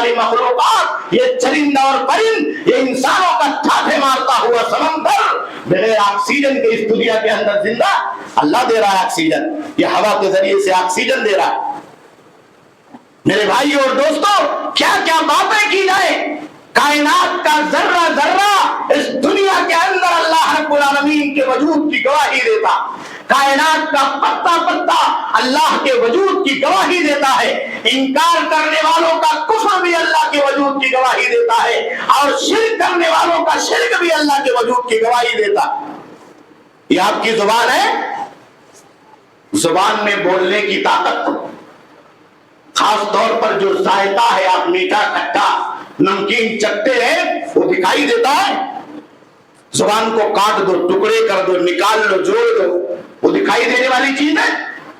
ساری مخلوقات، یہ چرندہ اور پرند، یہ انسانوں کا ٹھاٹھے مارتا ہوا سمندر بغیر آکسیجن کے اس دنیا کے اندر زندہ، اللہ دے رہا ہے آکسیجن، یہ ہوا کے ذریعے سے آکسیجن دے رہا ہے۔ میرے بھائی اور دوستو، کیا کیا باتیں کی جائے، کائنات کا ذرہ ذرہ اس دنیا کے اندر اللہ رب العالمین کے وجود کی گواہی دیتا، کائنات کا پتا پتا اللہ کے وجود کی گواہی دیتا ہے، انکار کرنے والوں کا کفر بھی اللہ کے وجود کی گواہی دیتا ہے، اور شرک کرنے والوں کا شرک بھی اللہ کے وجود کی گواہی دیتا۔ یہ آپ کی زبان ہے، زبان میں بولنے کی طاقت، خاص طور پر جو ذائقہ ہے، آپ میٹھا کھٹا نمکین چکھتے ہیں، وہ دکھائی دیتا ہے۔ زبان کو کاٹ دو، ٹکڑے کر دو، نکال لو، جوڑ دو، وہ دکھائی دینے والی چیز ہے۔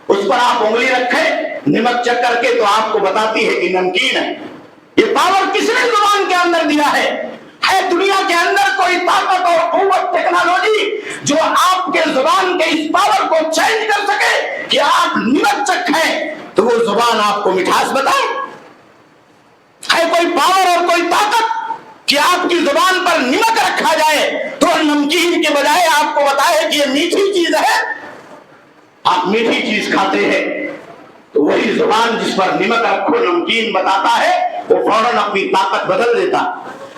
اس پر آپ انگلی رکھیں نمک چکھ کر کے تو آپ کو بتاتی ہے کہ نمکین ہے۔ یہ پاور کس نے زبان کے اندر دیا ہے دنیا کے اندر کوئی طاقت اور قوت ٹیکنالوجی جو آپ کے زبان کے اس پاور کو چینج کر سکے کہ آپ نمک چکھیں تو وہ زبان آپ کو مٹھاس بتائے؟ ہے کوئی پاور اور کوئی طاقت کہ آپ کی زبان پر نمک رکھا جائے تو نمکین کے بجائے آپ کو بتائے کہ یہ میٹھی چیز ہے؟ آپ میٹھی چیز کھاتے ہیں تو وہی زبان جس پر نمک رکھو نمکین بتاتا ہے، وہ فوراً اپنی طاقت بدل دیتا،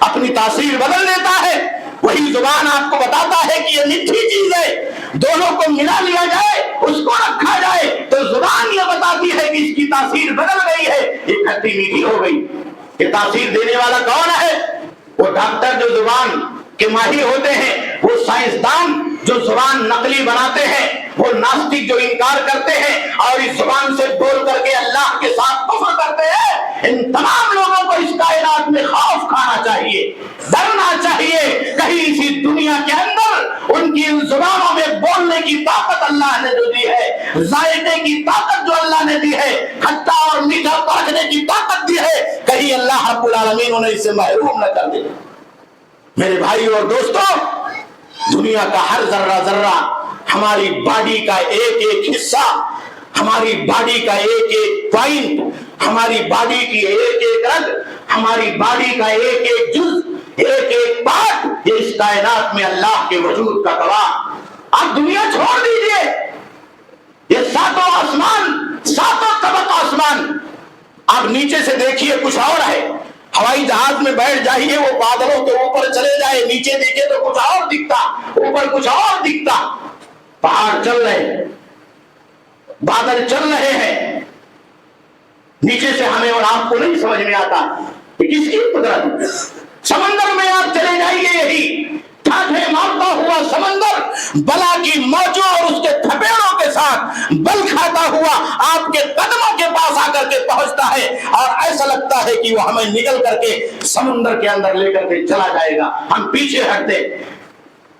اپنی تاثیر بدل دیتا ہے۔ وہی زبان آپ کو بتاتا ہے کہ یہ میٹھی چیز ہے، دونوں کو ملا لیا جائے، اس کو رکھا جائے تو زبان یہ بتاتی ہے کہ اس کی تاثیر بدل گئی ہے، یہ کھٹی میٹھی ہو گئی۔ یہ تاثیر دینے والا کون ہے؟ وہ ڈاکٹر جو زبان کے ماہر ہوتے ہیں، وہ سائنسدان جو زبان نقلی بناتے ہیں، وہ ناستک جو انکار کرتے ہیں اور اس زبان سے بول کر کے اللہ کے ساتھ کفر کرتے ہیں، ان تمام لوگوں کو اس کائنات میں خوف کھانا چاہیے، ڈرنا چاہیے، کہیں اسی دنیا کے اندر ان کی ان زبانوں میں بولنے کی طاقت اللہ نے جو دی ہے، ذائقے کی طاقت جو اللہ نے دی ہے، کھٹا اور میٹھا پرکھنے کی طاقت دی ہے، کہیں اللہ رب العالمین انہیں اس سے محروم نہ کر دے۔ میرے بھائی اور دوستو، دنیا کا ہر ذرہ ذرہ، ہماری باڈی کا ایک ایک حصہ، ہماری باڈی کا ایک ایک پوائنٹ، ہماری باڈی کی ایک ایک رگ، ہماری باڈی کا ایک ایک جز، ایک ایک پارٹ، یہ اس کائنات میں اللہ کے وجود کا گواہ۔ آپ دنیا چھوڑ دیجئے، یہ ساتوں آسمان، ساتوں طبق آسمان، آپ نیچے سے دیکھیے کچھ اور ہے، ہوائی جہاز میں بیٹھ جائیے، وہ بادلوں کے اوپر چلے جائے، نیچے دیکھے تو کچھ اور دکھتا، اوپر کچھ اور دکھتا۔ پہاڑ چل رہے ہیں، بادل چل رہے ہیں، نیچے سے ہمیں اور آپ کو نہیں سمجھ میں آتا کہ کس کی قدرت۔ سمندر میں آپ چلے جائیے، یہی ٹھاٹھے مارتا ہوا سمندر بلا کی موجوں اور اس کے تھپیڑوں کے ساتھ بل کھاتا ہوا آپ کے قدموں کے پاس آ کر کے پہنچتا ہے، اور ایسا لگتا ہے کہ وہ ہمیں نگل کر کے سمندر کے اندر لے کر کے چلا جائے گا، ہم پیچھے ہٹتے۔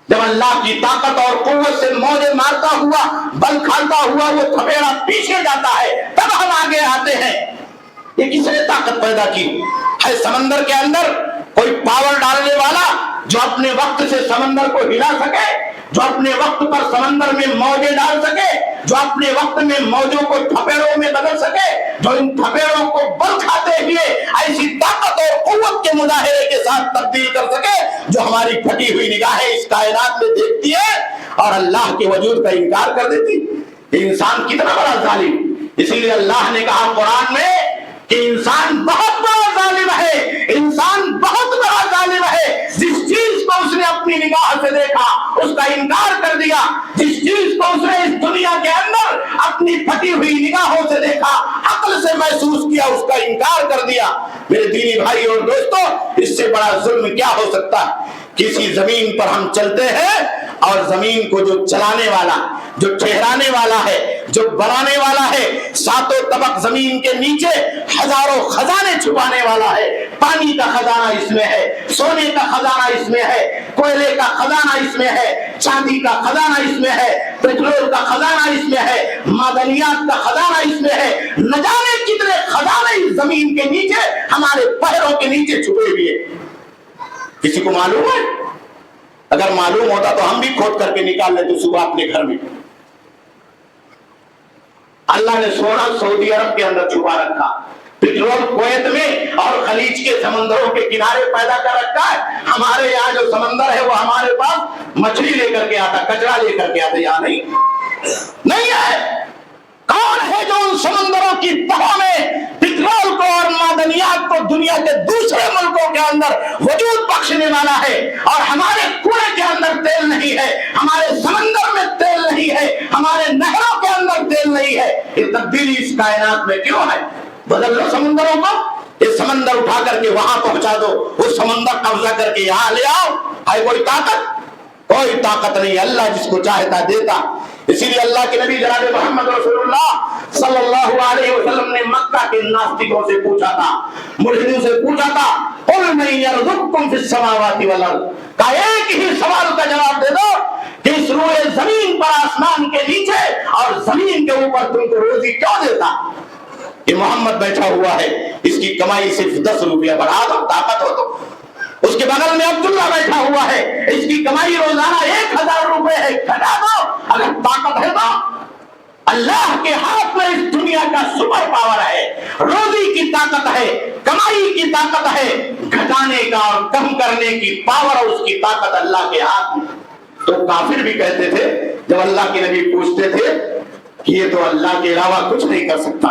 جب اللہ کی طاقت اور قوت سے موجیں مارتا ہوا، بل کھاتا ہوا وہ تھپیڑا پیچھے جاتا ہے، تب ہم آگے آتے ہیں۔ یہ کس نے طاقت پیدا کی ہے؟ سمندر کے اندر کوئی پاور ڈالنے والا جو اپنے وقت سے سمندر کو ہلا سکے، جو اپنے وقت پر سمندر میں موجیں ڈال سکے، جو اپنے وقت میں موجوں کو تھپیڑوں میں بدل سکے، جو ان تھپیڑوں کو بل کھاتے ہوئے ایسی طاقت اور قوت کے مظاہرے کے ساتھ تبدیل کر سکے، جو ہماری پھٹی ہوئی نگاہیں اس کائنات میں دیکھتی ہے اور اللہ کے وجود کا انکار کر دیتی۔ یہ انسان کتنا بڑا ظالم! اسی لیے اللہ نے کہا قرآن میں کہ انسان بہت بڑا ظالم ہے، انسان بہت بڑا ظالم ہے، جس چیز کو اس نے اپنی نگاہ سے دیکھا اس کا انکار کر دیا، جس چیز کو اس نے اس دنیا کے اندر اپنی پھٹی ہوئی نگاہوں سے دیکھا، عقل سے محسوس کیا، اس کا انکار کر دیا۔ میرے دینی بھائی اور دوستو، اس سے بڑا ظلم کیا ہو سکتا ہے؟ کسی زمین پر ہم چلتے ہیں اور زمین کو جو چلانے والا، جو ٹھہرانے والا ہے، جو بنانے والا ہے، ساتوں طبق زمین کے نیچے ہزاروں خزانے چھپانے والا ہے۔ پانی کا خزانہ اس میں ہے، سونے کا خزانہ اس میں ہے، کوئلے کا خزانہ اس میں ہے، چاندی کا خزانہ اس میں ہے، پیٹرول کا خزانہ اس میں ہے، معدنیات کا خزانہ اس میں ہے، نہ جانے کتنے خزانے اس زمین کے نیچے، ہمارے پیروں کے نیچے چھپے ہوئے۔ کسی کو معلوم ہے؟ اگر معلوم ہوتا تو ہم بھی کھود کر کے نکال لیتے صبح اپنے گھر میں۔ اللہ نے سونا سعودی عرب کے اندر چھپا رکھا، पेट्रोल कुवैत में और खलीज के समंदरों के किनारे पैदा कर रखा है। हमारे यहाँ जो समंदर है वो हमारे पास मछली लेकर के आता, कचरा लेकर के आता, यहाँ नहीं है। कौन है जो उन समंदरों की तह में पेट्रोल को और मादनियात को दुनिया के दूसरे मुल्कों के अंदर वजूद बख्शने वाला है? और हमारे कुएं के अंदर तेल नहीं है, हमारे समंदर में तेल नहीं है, हमारे नहरों के अंदर तेल नहीं है। ये तब्दीली इस कायनात में क्यों है? बदल लो समंदरों को, ये समंदर उठा करके वहां पहुंचा दो, वो समंदर कब्जा करके यहां ले आओ। है कोई ताकत? कोई ताकत नहीं। अल्लाह जिसको चाहता देता। इसीलिए अल्लाह के नबी जनाब मोहम्मद रसूलुल्लाह सल्लल्लाहु अलैहि वसल्लम ने मक्का के नास्तिकों से पूछा था, मुल्हिदों से पूछा था, कुल मन यरज़ुकुकुम फिस समावाति वल अर्द, का एक ही सवाल का जवाब दे दो कि इस रूए जमीन पर, आसमान के नीचे और जमीन के ऊपर तुमको रोजी क्यों देता? कि मोहम्मद बैठा हुआ है, इसकी कमाई सिर्फ 10 रुपया, बढ़ा दो ताकत हो तो। उसके बगल में अब्दुल्ला बैठा हुआ है, इसकी कमाई रोजाना 1000 रुपए है, घटा दो अगर ताकत है तो। अल्लाह के हाथ में इस दुनिया का सुपर पावर है, रोजी की ताकत है, कमाई की ताकत है, घटाने का और कम करने की पावर और उसकी ताकत अल्लाह के हाथ में। तो काफिर भी कहते थे जब अल्लाह के नबी पूछते थे कि ये तो अल्लाह के अलावा कुछ नहीं कर सकता,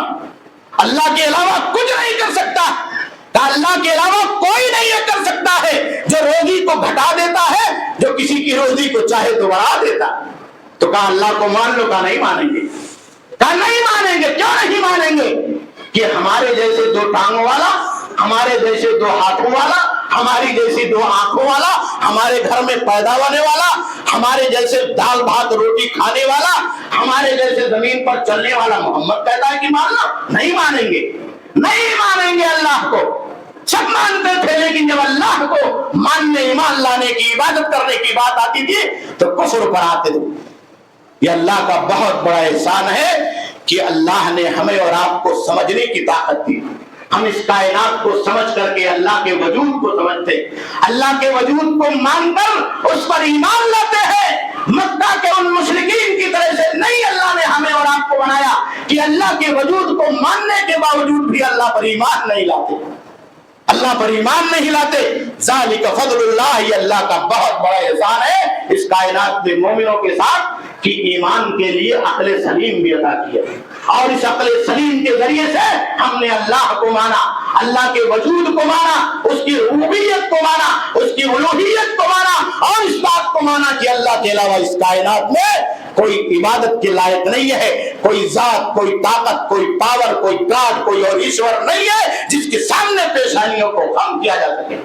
अल्लाह के अलावा कुछ नहीं कर सकता, अल्लाह के अलावा कोई नहीं कर सकता है जो रोजी को घटा देता है, जो किसी की रोजी को चाहे तो बढ़ा देता। तो कहा अल्लाह को मान लो, कहा नहीं मानेंगे। कहा नहीं मानेंगे। क्यों नहीं मानेंगे? कि हमारे जैसे 2 टांगों वाला, हमारे जैसे 2 हाथों वाला, हमारी जैसी 2 आंखों वाला, हमारे घर में पैदा होने वाला, हमारे जैसे दाल भात रोटी खाने वाला, हमारे जैसे जमीन पर चलने वाला मोहम्मद कहता है कि मान लो। नहीं मानेंगे, नहीं मानेंगे अल्लाह को। सब मानते थे, लेकिन जब अल्लाह को मानने, ईमान लाने की, इबादत करने की बात आती थी तो कुफ्र पर आते थे। ये अल्लाह का बहुत बड़ा एहसान है कि अल्लाह ने हमें और आपको समझने की ताकत दी। हम इस कायनात को समझ करके अल्लाह के वजूद को समझते, अल्लाह के वजूद को मानकर उस पर ईमान लाते हैं। मक्का के उन मुशरिकीन की तरह से नहीं अल्लाह ने हमें और आपको बनाया कि अल्लाह के वजूद को मानने के बावजूद भी अल्लाह पर ईमान नहीं लाते, अल्लाह पर ईमान नहीं लाते। ज़ालिका फ़ज़लुल्लाह, ये अल्लाह का बहुत बड़ा एहसान है इस कायनात में मोमिनों के साथ कि ईमान के लिए अक्ल सलीम भी अता किया। और इस अक्ल सलीम के जरिए से हमने अल्लाह को माना, अल्लाह के वजूद को माना, उसकी रुबूबियत को माना, उसकी उलूहियत को माना, और इस बात को माना कि अल्लाह के अलावा इस कायनात में कोई इबादत के लायक नहीं है, कोई जात, कोई ताकत, कोई पावर, कोई गॉड, कोई और ईश्वर नहीं है जिसके सामने पेशानियों को कम किया जा सके।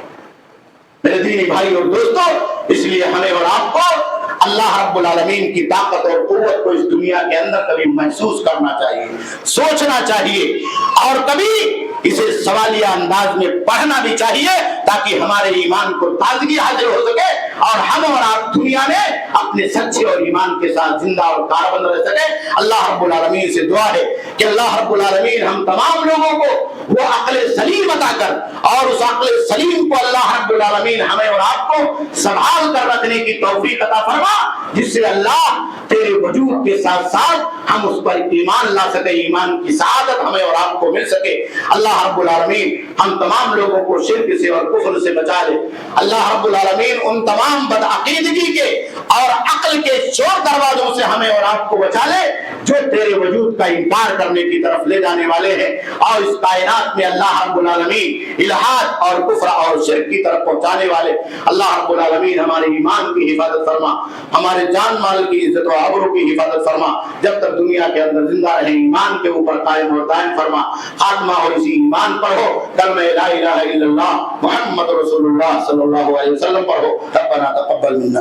मेरे दीनी भाई और दोस्तों, इसलिए हमें और आपको अल्लाह रब्बुल आलमीन की ताकत और कुव्वत को इस दुनिया के अंदर कभी महसूस करना चाहिए, सोचना चाहिए, और कभी इसे सवालिया अंदाज में पढ़ना भी चाहिए ताकि हमारे ईमान को ताजगी हासिल हो सके और हम और आप दुनिया में अपने सच्चे और ईमान के साथ जिंदा और कारबंद रह सके। अल्लाह रब्बुल आलमीन से दुआ है कि अल्लाह रब्बुल आलमीन हम तमाम लोगों को वो अक्ल सलीम अता कर, और उस अक्ल सलीम को अल्लाह रब्बुल आलमीन हमें और आपको संभाल कर रखने की तौफीक अता फरमा, जिससे अल्लाह तेरे वजूद के साथ साथ हम उस पर ईमान ला सके, ईमान की सआदत हमें और आपको मिल सके। अल्लाह रब्बुल आलमीन हम तमाम लोगों को शिर्क से और कुफ्र से बचा ले। अल्लाह रब्बुल आलमीन उन तमाम बदअकीदगी के और अक्ल के चोर दरवाजों से हमें और आपको बचा ले जो तेरे वजूद का इनकार करने की तरफ ले जाने वाले हैं, और इस कायनात में अल्लाह रब्बुल आलमीन इल्हाद और कुफ्र और शिर्क की तरफ पहुंचाने वाले। अल्लाह रब्बुल आलमीन हमारे ईमान की हिफाजत फरमा, हमारे जान माल की इज्जत और आबरू की हिफाजत फरमा, जब तक दुनिया के अंदर जिंदा रहे ईमान के ऊपर कायम और दायम फरमा। खात्मा और इसी ईमान पर हो, कलमा ला इलाहा इल्लल्लाह मुहम्मद रसूलुल्लाह सल्लल्लाहु अलैहि वसल्लम पर हो। रब्बना तक़ब्बल मिन्ना